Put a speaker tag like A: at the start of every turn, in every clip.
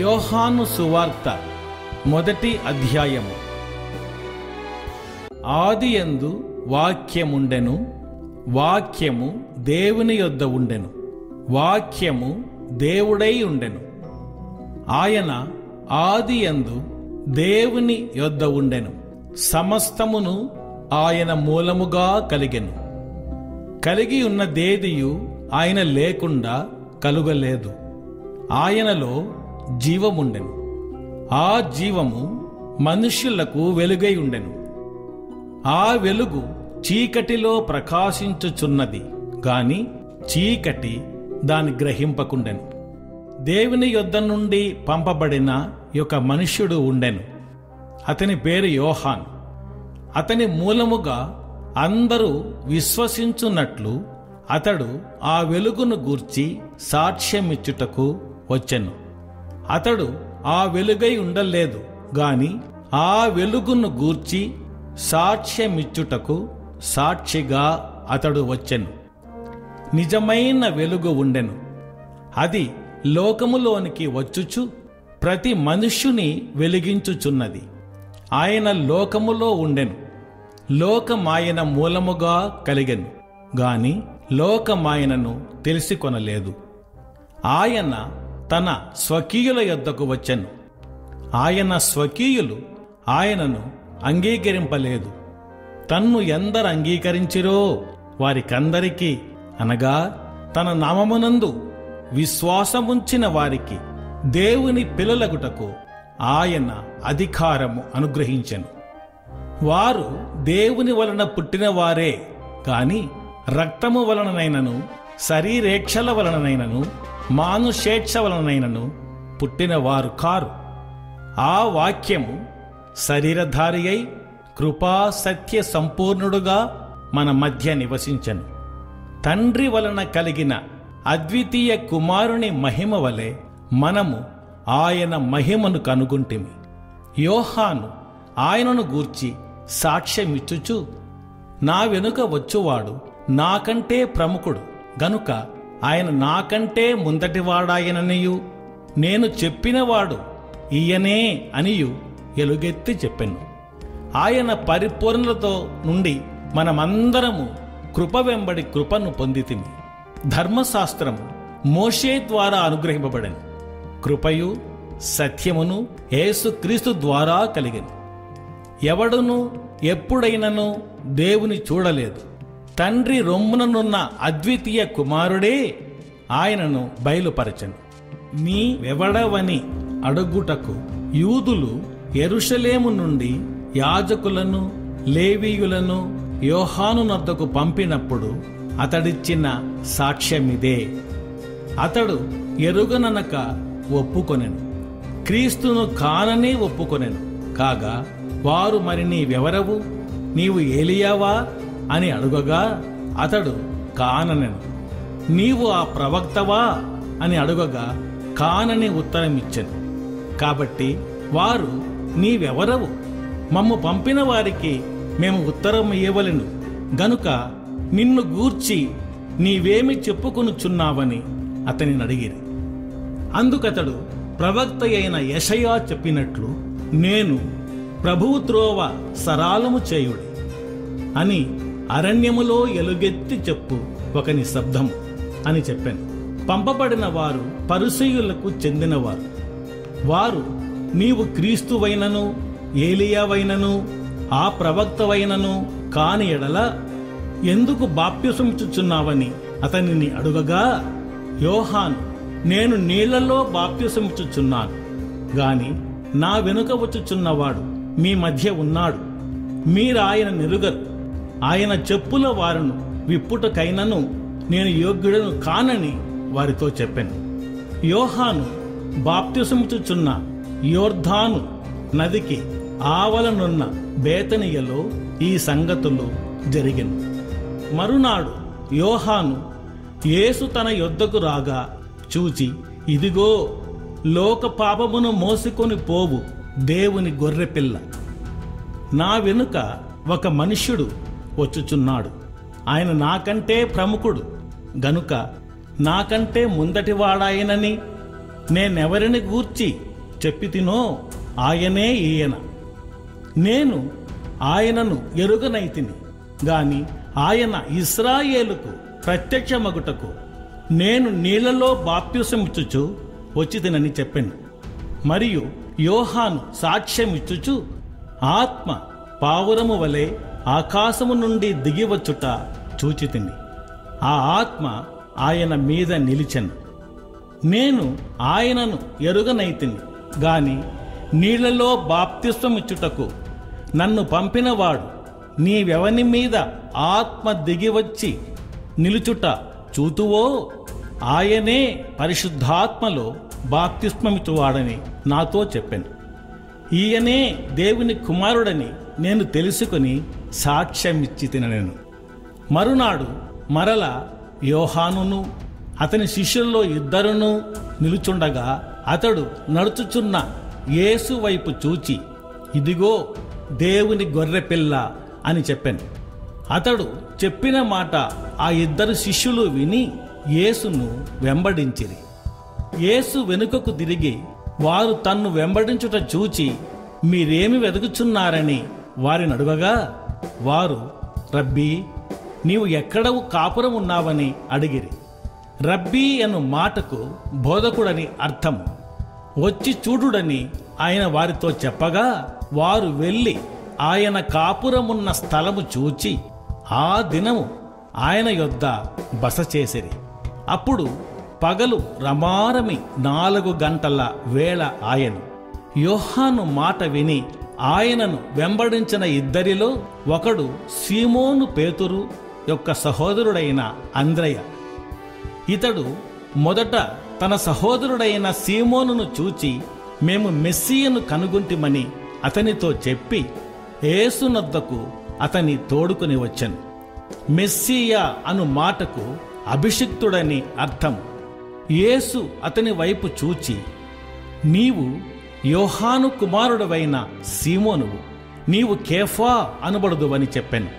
A: యోహాను సువార్త మొదటి అధ్యాయము. ఆదియందు వాక్యముండెను, వాక్యము దేవుని యొద్ద ఉండెను, వాక్యము దేవుడై ఉండెను. ఆయన ఆదియందు దేవుని యొద్ద ఉండెను. సమస్తమును ఆయన మూలముగా కలిగెను. కలిగి ఉన్నదేదియు ఆయన లేకుండా కలుగలేదు. ఆయనలో జీవముండెను. ఆ జీవము మనుష్యులకు వెలుగై ఉండెను. ఆ వెలుగు చీకటిలో ప్రకాశించుచున్నది గాని చీకటి దాని గ్రహింపకుండెను. దేవుని యొద్ద నుండి పంపబడిన ఒక మనుష్యుడు ఉండెను. అతని పేరు యోహాను. అతని మూలముగా అందరూ విశ్వసించున్నట్లు అతడు ఆ వెలుగును గూర్చి సాక్ష్యమిచ్చుటకు వచ్చెను. అతడు ఆ వెలుగై ఉండలేదు గాని ఆ వెలుగును గూర్చి సాక్ష్యమిచ్చుటకు సాక్షిగా అతడు వచ్చెను. నిజమైన వెలుగు ఉండెను. అది లోకములోనికి వచ్చుచు ప్రతి మనుష్యుని వెలిగించుచున్నది. ఆయన లోకములో ఉండెను. లోకమాయన మూలముగా కలిగెను గాని లోకమాయనను తెలిసికొనలేదు. ఆయన తన స్వకీయుల యొద్దకు వచ్చెను. ఆయన స్వకీయులు ఆయనను అంగీకరింపలేదు. తన్ను ఎందరు అంగీకరించిరో వారికందరికీ, అనగా తన నామమునందు విశ్వాసముంచిన వారికి దేవుని పిల్లలగుటకు ఆయన అధికారము అనుగ్రహించెను. వారు దేవుని వలన పుట్టిన వారే కాని రక్తము వలననైనను, శరీరేచ్ఛల వలననైనను, మానుషేచ్ఛ వలననైనను పుట్టినవారు కారు. ఆ వాక్యము శరీరధారి అయి కృపా సత్య సంపూర్ణుడుగా మన మధ్య నివసించెను. తండ్రి వలన కలిగిన అద్వితీయ కుమారుని మహిమ వలె మనము ఆయన మహిమను కనుగొంటిమి. యోహాను ఆయనను గూర్చి సాక్ష్యమిచ్చుచు, నా వెనుక వచ్చువాడు నాకంటే ప్రముఖుడు గనుక ఆయన నాకంటే ముందటివాడాయననియు, నేను చెప్పినవాడు ఈయనే అనియు ఎలుగెత్తి చెప్పెను. ఆయన పరిపూర్ణలతో నుండి మనమందరము కృప వెంబడి కృపను పొందితిమి. ధర్మశాస్త్రము మోషే ద్వారా అనుగ్రహింపబడెను. కృపయు సత్యమును యేసుక్రీస్తు ద్వారా కలిగెను. ఎవడును ఎప్పుడైనను దేవుని చూడలేదు. తండ్రి రొమ్ముననున్న అద్వితీయ కుమారుడే ఆయనను బయలుపరచెను. నీవెవడవని అడుగుటకు యూదులు యెరూషలేము నుండి యాజకులను, లేవీయులను యోహాను నొద్దకు పంపినప్పుడు అతడిచ్చిన సాక్ష్యమిదే. అతడు ఎరుగననక ఒప్పుకొనెను, క్రీస్తును కానని ఒప్పుకొనెను. కాగా వారు, మరి నీవెవరవు, నీవు ఏలియావా అని అడుగగా అతడు కాననెను. నీవు ఆ ప్రవక్తవా అని అడుగగా కానని ఉత్తరమిచ్చెను. కాబట్టి వారు, నీవెవరవు, మమ్ము పంపిన వారికి మేము ఉత్తరం ఇవ్వవలెను గనుక నిన్ను గూర్చి నీవేమి చెప్పుకొనుచున్నావని అతనిని అడిగిరి. అందుకతడు, ప్రవక్త అయిన యెషయా చెప్పినట్లు, నేను ప్రభువు త్రోవ సరాలము చేయుడి అని అరణ్యములో ఎలుగెత్తి చెప్పు ఒకని శబ్దము అని చెప్పాను. పంపబడిన వారు పరిసయ్యులకు చెందినవారు. వారు, నీవు క్రీస్తువైనను, ఏలియావైనను, ఆ ప్రవక్తవైనను కాని ఎడల ఎందుకు బాప్తిసమిచ్చుచున్నావని అతనిని అడుగగా, యోహాను, నేను నీళ్లలో బాప్తిసమిచ్చుచున్నాను గాని నా వెనుక వచ్చుచున్నవాడు మీ మధ్య ఉన్నాడు. మీరాయన నెరుగరు. ఆయన చెప్పుల వారును విప్పుటకైనను నేను యోగ్యుడను కానని వారితో చెప్పాను. యోహాను బాప్తిసమిచ్చుచున్న యోర్దాను నదికి ఆవలనున్న బేతనియలో ఈ సంగతులు జరిగెను. మరునాడు యోహాను యేసు తన యొద్దకు రాగా చూచి, ఇదిగో లోక పాపమును మోసుకొని పోవు దేవుని గొర్రెపిల్ల, నా వెనుక ఒక మనుష్యుడు వచ్చుచున్నాడు. ఆయన నాకంటే ప్రముఖుడు గనుక నాకంటే ముందటివాడాయనని నేనెవరిని గూర్చి చెప్పితినో ఆయనే ఈయన. నేను ఆయనను ఎరుగనైతిని గాని ఆయన ఇశ్రాయేలుకు ప్రత్యక్షమగుటకు నేను నీళ్లలో బాప్తిసమిచ్చుచు వచ్చితినని చెప్పాను. మరియు యోహాను సాక్ష్యమిచ్చుచు ఆత్మ పావురము వలె ఆకాశము నుండి దిగివచ్చుట చూచితిని. ఆ ఆత్మ ఆయన మీద నిలిచెను. నేను ఆయనను ఎరుగనైతిని గాని నీళ్లలో బాప్తిస్మమిచ్చుటకు నన్ను పంపినవాడు నీవెవని మీద ఆత్మ దిగివచ్చి నిలుచుట చూతువో ఆయనే పరిశుద్ధాత్మలో బాప్తిస్మమిచ్చువాడని నాతో చెప్పాను. ఈయనే దేవుని కుమారుడని నేను తెలుసుకుని సాక్ష్యమిచ్చి తినను. మరునాడు మరల యోహానును అతని శిష్యుల్లో 2 నిలుచుండగా అతడు నడుచుచున్న యేసు వైపు చూచి, ఇదిగో దేవుని గొర్రెపిల్ల అని చెప్పాను. అతడు చెప్పిన మాట ఆ 2 శిష్యులు విని యేసును వెంబడించిరి. యేసు వెనుకకు తిరిగి వారు తన్ను వెంబడించుట చూచి మీరేమి వెతుకుచున్నారని వారిని అడుగగా వారు, రబ్బీ, నీవు ఎక్కడవు కాపురం ఉన్నావని అడిగిరి. రబ్బీ అను మాటకు బోధకుడని అర్థం. వచ్చి చూడుడని ఆయన వారితో చెప్పగా వారు వెళ్ళి ఆయన కాపురమున్న స్థలము చూచి ఆ దినము ఆయన యొద్ద బస చేసిరి. అప్పుడు పగలు రమారమి 4 గంటల వేళ ఆయను. యోహాను మాట విని ఆయనను వెంబడించిన 2 ఒకడు సీమోను పేతురు యొక్క సహోదరుడైన అంద్రయ. ఇతడు మొదట తన సహోదరుడైన సీమోనును చూచి మేము మెస్సీయను కనుగొంటిమని అతనితో చెప్పి యేసునొద్దకు అతని తోడుకుని వచ్చెను. మెస్సీయా అను మాటకు అభిషిక్తుడని అర్థం. యేసు అతని వైపు చూచి, నీవు యోహాను కుమారుడవైన సీమోనువు, నీవు కేఫా అనబడుదువని చెప్పాను.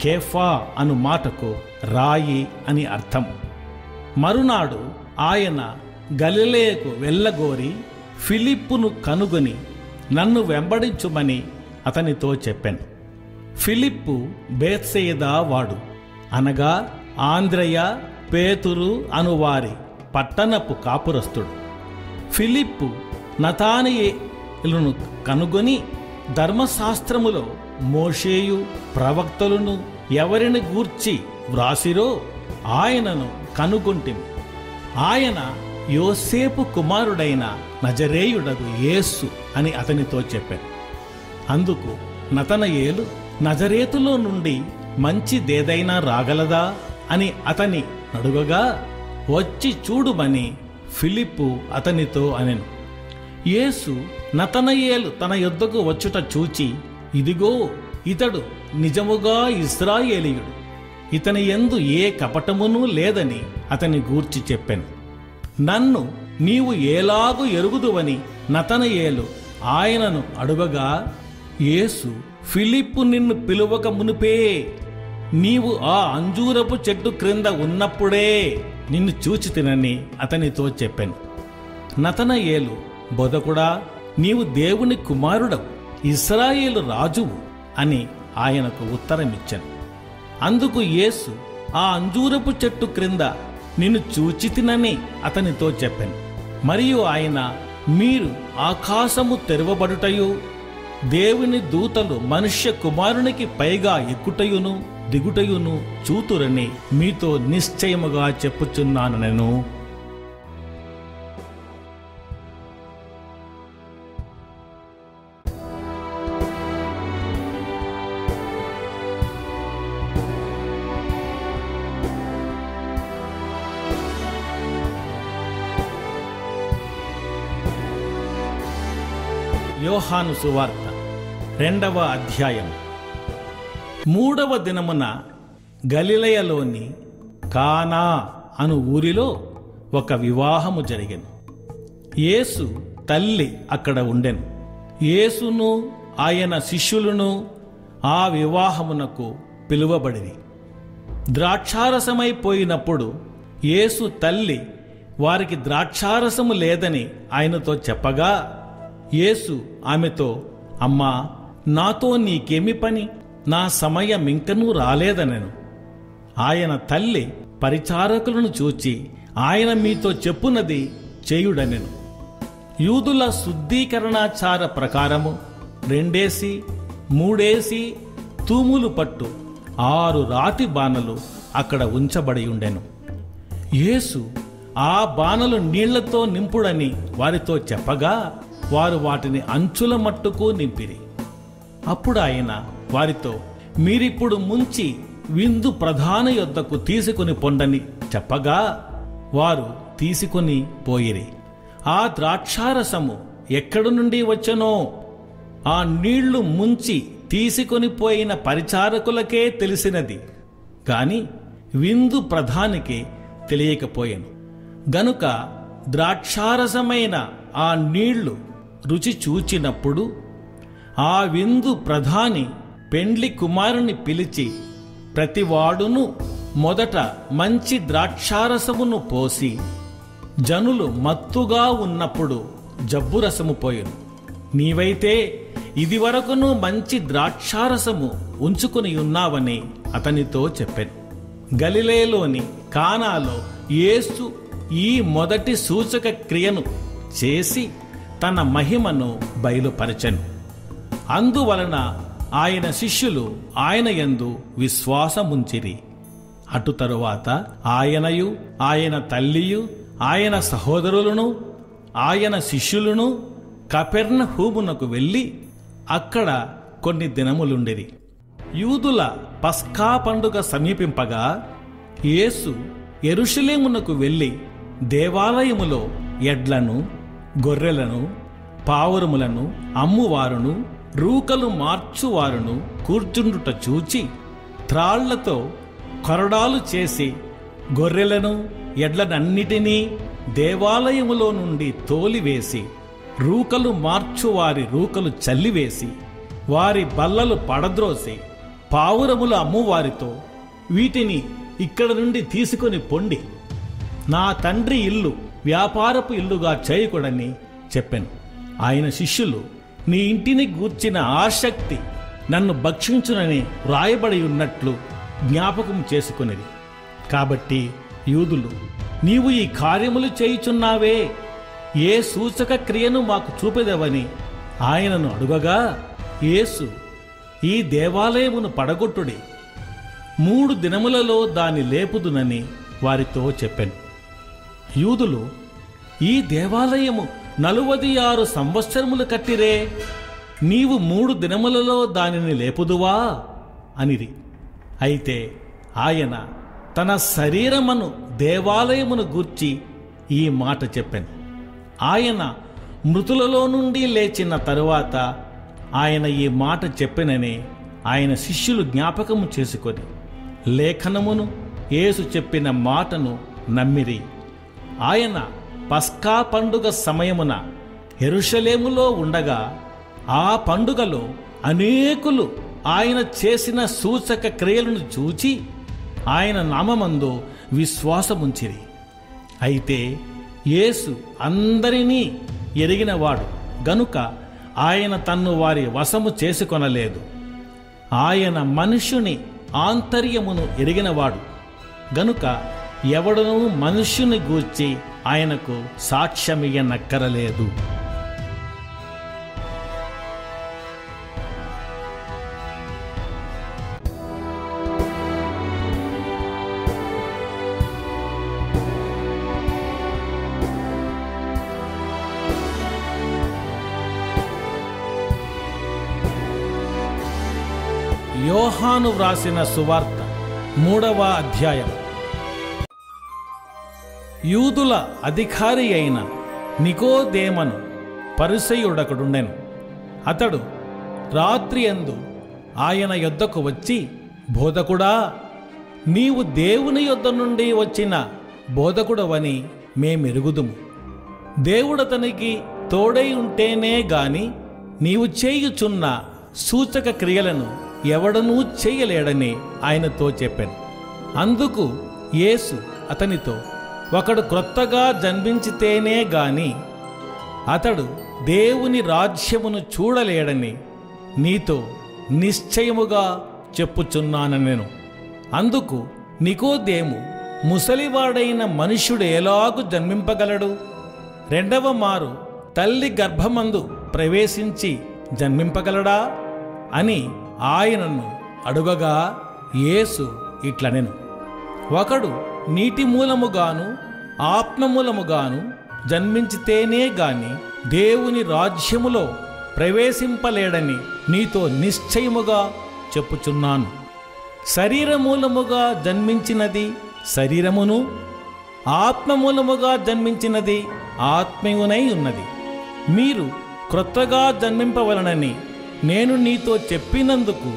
A: కేఫా అను మాటకు రాయి అని అర్థం. మరునాడు ఆయన గలిలయకు వెళ్ళగోరి ఫిలిప్పును కనుగొని నన్ను వెంబడించుమని అతనితో చెప్పాను. ఫిలిప్పు బేత్సయిదా వాడు, అనగా ఆంద్రయ పేతురు అనువారి పట్టణపు కాపురస్తుడు. ఫిలిప్పు నతానయేలును కనుగొని ధర్మశాస్త్రములో మోషేయు ప్రవక్తలను ఎవరిని గూర్చి వ్రాసిరో ఆయనను కనుగొంటిమి. ఆయన యోసేపు కుమారుడైన నజరేయుడగు యేసు అని అతనితో చెప్పాను. అందుకు నతనయేలు, నజరేతులో నుండి మంచిదేదైనా రాగలదా అని అతని అడుగగా వచ్చి చూడుమని ఫిలిప్పు అతనితో అనెను. యేసు నతనయేలు తన యొద్దకు వచ్చుట చూచి, ఇదిగో ఇతడు నిజముగా ఇశ్రాయేలీయుడు, ఇతని యందు ఏ కపటమునూ లేదని అతని గూర్చి చెప్పాను. నన్ను నీవు ఏలాగు ఎరుగుదువని నతనయేలు ఆయనను అడుగగా యేసు, ఫిలిప్పు నిన్ను పిలువక మునుపే నీవు ఆ అంజూరపు చెట్టు క్రింద ఉన్నప్పుడే నిన్ను చూచి తినని అతనితో చెప్పాను. నతనయేలు, బోధకుడా, నీవు దేవుని కుమారుడవు, ఇశ్రాయేలు రాజువు అని ఆయనకు ఉత్తరమిచ్చాను. అందుకు యేసు, ఆ అంజూరపు చెట్టు క్రింద నిన్ను చూచి తినని అతనితో చెప్పాను. మరియు ఆయన, మీరు ఆకాశము తెరవబడుటయు దేవుని దూతలు మనుష్య కుమారునికి పైగా ఎక్కుటయును దిగుటయును చూతురని మీతో నిశ్చయముగా చెప్పుచున్నాను. నేను యోహాను సువార్త 2వ అధ్యాయం. 3వ దినమున గలిలయలోని కానా అను ఊరిలో ఒక వివాహము జరిగెను. యేసు తల్లి అక్కడ ఉండెను. యేసును ఆయన శిష్యులను ఆ వివాహమునకు పిలువబడిరి. ద్రాక్షారసమైపోయినప్పుడు యేసు తల్లి వారికి ద్రాక్షారసము లేదని ఆయనతో చెప్పగా యేసు ఆమెతో, అమ్మా, నాతో నీకేమి పని? నా సమయం ఇంకనూ రాలేదనెను. ఆయన తల్లి పరిచారకులను చూచి, ఆయన మీతో చెప్పునది చేయుడనెను. యూదుల శుద్ధీకరణాచార ప్రకారము 2 3 తూములు పట్టు 6 రాతి బాణలు అక్కడ ఉంచబడి ఉండెను. యేసు ఆ బాణలు నీళ్లతో నింపుడని వారితో చెప్పగా వారు వాటిని అంచుల మట్టుకు నింపిరి. అప్పుడు ఆయన వారితో, మీరిప్పుడు ముంచి విందు ప్రధాన యొద్దకు తీసుకుని పొండని చెప్పగా వారు తీసుకుని పోయిరి. ఆ ద్రాక్షారసము ఎక్కడి నుండి వచ్చెనో ఆ నీళ్లు ముంచి తీసుకొని పోయిన పరిచారకులకే తెలిసినది, గాని విందు ప్రధానికి తెలియకపోయెను. గనుక ద్రాక్షారసమైన ఆ నీళ్లు రుచి చూచినప్పుడు ఆ విందు ప్రధాని పెండ్లి కుమారుని పిలిచి, ప్రతివాడును మొదట మంచి ద్రాక్షారసమును పోసి జనులు మత్తుగా ఉన్నప్పుడు జబ్బురసము పోయెను. నీవైతే ఇదివరకును మంచి ద్రాక్షారసము ఉంచుకుని ఉన్నావని అతనితో చెప్పెను. గలిలయలోని కానాలో యేసు ఈ మొదటి సూచక క్రియను చేసి తన మహిమను బయలుపరచెను. అందువలన ఆయన శిష్యులు ఆయన యందు విశ్వాసముంచిరి. అటు తరువాత ఆయనయు ఆయన తల్లియు ఆయన సహోదరులను ఆయన శిష్యులను కపెర్నహూమునకు వెళ్ళి అక్కడ కొన్ని దినములుండిరి. యూదుల పస్కా పండుగ సమీపింపగా యేసు యెరూషలేమునకు వెళ్ళి దేవాలయములో ఎడ్లను గొర్రెలను పావురములను అమ్మువారును రూకలు మార్చువారును కూర్చుండుట చూచి త్రాళ్లతో కొరడాలు చేసి గొర్రెలను ఎడ్లనన్నిటినీ దేవాలయములో నుండి తోలివేసి రూకలు మార్చువారి రూకలు చల్లివేసి వారి బల్లలు పడద్రోసి పావురములు అమ్మువారితో, వీటిని ఇక్కడ నుండి తీసుకొని పొండి, నా తండ్రి ఇల్లు వ్యాపారపు ఇల్లుగా చేయకూడని చెప్పెను. ఆయన శిష్యులు, నీ ఇంటిని గూర్చిన ఆసక్తి నన్ను భక్షించునని వ్రాయబడి ఉన్నట్లు జ్ఞాపకం చేసుకునేది. కాబట్టి యూదులు, నీవు ఈ కార్యములు చేయుచున్నావే, ఏ సూచక క్రియను మాకు చూపెదవని ఆయనను అడుగగా యేసు, ఈ దేవాలయమును పడగొట్టుడి, 3 దినములలో దాన్ని లేపుదునని వారితో చెప్పెను. యూదులు, ఈ దేవాలయము 46 సంవత్సరములు కట్టిరే, నీవు 3 దినములలో దానిని లేపుదువా అనిరి. అయితే ఆయన తన శరీరమును దేవాలయమును గూర్చి ఈ మాట చెప్పెను. ఆయన మృతులలో నుండి లేచిన తరువాత ఆయన ఈ మాట చెప్పెనని ఆయన శిష్యులు జ్ఞాపకము చేసుకొని లేఖనమును యేసు చెప్పిన మాటను నమ్మిరి. ఆయన పస్కా పండుగ సమయమున యెరూషలేములో ఉండగా ఆ పండుగలో అనేకులు ఆయన చేసిన సూచక క్రియలను చూచి ఆయన నామమందు విశ్వాసముంచిరి. అయితే యేసు అందరినీ ఎరిగినవాడు గనుక ఆయన తన్ను వారి వశము చేసుకొనలేదు. ఆయన మనుష్యుని ఆంతర్యమును ఎరిగినవాడు గనుక ఎవడనూ మనుష్యుని గూర్చి ఆయనకు సాక్ష్యమియ్యనక్కరలేదు. యోహాను వ్రాసిన సువార్త 3వ అధ్యాయం. యూదుల అధికారి అయిన నికోదేమను పరిసయ్యుడొకడుండెను. అతడు రాత్రియందు ఆయన యొద్దకు వచ్చి, బోధకుడా, నీవు దేవుని యొద్ద నుండి వచ్చిన బోధకుడవని మేమెరుగుదుము. దేవుడతనికి తోడై ఉంటేనే గాని నీవు చేయుచున్న సూచక క్రియలను ఎవడనూ చేయలేడని ఆయనతో చెప్పాను. అందుకు యేసు అతనితో, ఒకడు క్రొత్తగా జన్మించితేనే గాని అతడు దేవుని రాజ్యమును చూడలేడని నీతో నిశ్చయముగా చెప్పుచున్నాను నేను. అందుకు నికోదేము, ముసలివాడైన మనుష్యుడు ఎలాగు జన్మింపగలడు? రెండవ మారు తల్లి గర్భమందు ప్రవేశించి జన్మింపగలడా అని ఆయనను అడుగగా, యేసు ఇట్లనెను, ఒకడు నీటి మూలముగాను ఆత్మ మూలముగాను జన్మించితేనే గాని దేవుని రాజ్యములో ప్రవేశింపలేడని నీతో నిశ్చయముగా చెప్పుచున్నాను. శరీరమూలముగా జన్మించినది శరీరమును, ఆత్మమూలముగా జన్మించినది ఆత్మయునై ఉన్నది. మీరు క్రొత్తగా జన్మింపవలనని నేను నీతో చెప్పినందుకు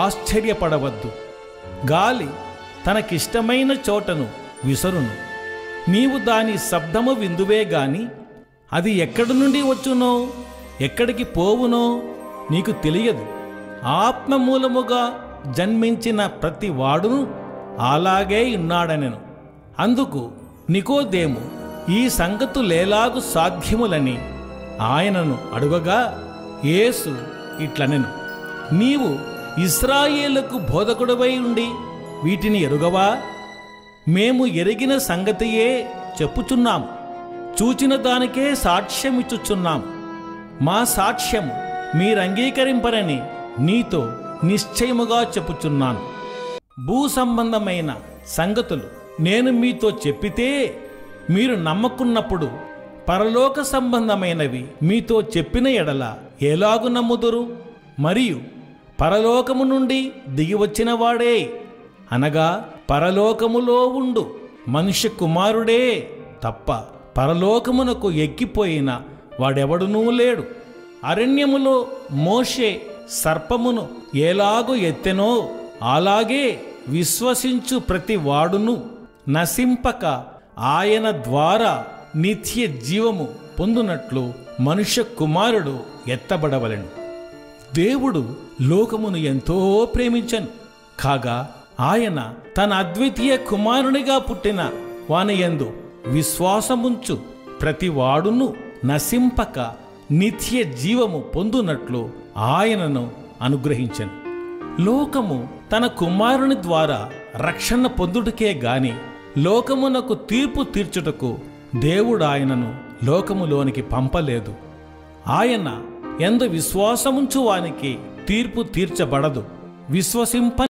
A: ఆశ్చర్యపడవద్దు. గాలి తనకిష్టమైన చోటను విసరును, నీవు దాని శబ్దము విందువే గాని అది ఎక్కడి నుండి వచ్చునో ఎక్కడికి పోవునో నీకు తెలియదు. ఆత్మమూలముగా జన్మించిన ప్రతి వాడును అలాగే ఉన్నాడనెను. అందుకు నికోదేము, ఈ సంగతులేలాగు సాధ్యములని ఆయనను అడుగగా, యేసు ఇట్లనెను, నీవు ఇశ్రాయేలుకు బోధకుడవై ఉండి వీటిని ఎరుగవా? మేము ఎరిగిన సంగతియే చెప్పుచున్నాము, చూచిన దానికే సాక్ష్యమిచ్చుచున్నాము. మా సాక్ష్యము మీరంగీకరింపరని నీతో నిశ్చయముగా చెప్పుచున్నాను. భూ సంబంధమైన సంగతులు నేను మీతో చెప్పితే మీరు నమ్మకున్నప్పుడు పరలోక సంబంధమైనవి మీతో చెప్పిన ఎడల ఎలాగు నమ్ముదురు? మరియు పరలోకము నుండి దిగివచ్చిన వాడే, అనగా పరలోకములో ఉండు మనుష్య కుమారుడే తప్ప పరలోకమునకు ఎక్కిపోయిన వాడెవడునూ లేడు. అరణ్యములో మోషే సర్పమును ఎలాగో ఎత్తెనో అలాగే విశ్వసించు ప్రతి వాడును నశింపక ఆయన ద్వారా నిత్య జీవము పొందునట్లు మనుష్య కుమారుడు ఎత్తబడవలెను. దేవుడు లోకమును ఎంతో ప్రేమించెను, కాగా ఆయన తన అద్వితీయ కుమారునిగా పుట్టిన వానియందు విశ్వాసముంచు ప్రతి వాడును నశింపక నిత్య జీవము పొందునట్లు ఆయనను అనుగ్రహించెను. లోకము తన కుమారుని ద్వారా రక్షణ పొందుటకే గాని లోకమునకు తీర్పు తీర్చుటకు దేవుడు ఆయనను లోకములోనికి పంపలేదు. ఆయన యందు విశ్వాసముంచు వానికి తీర్పు తీర్చబడదు. విశ్వసింప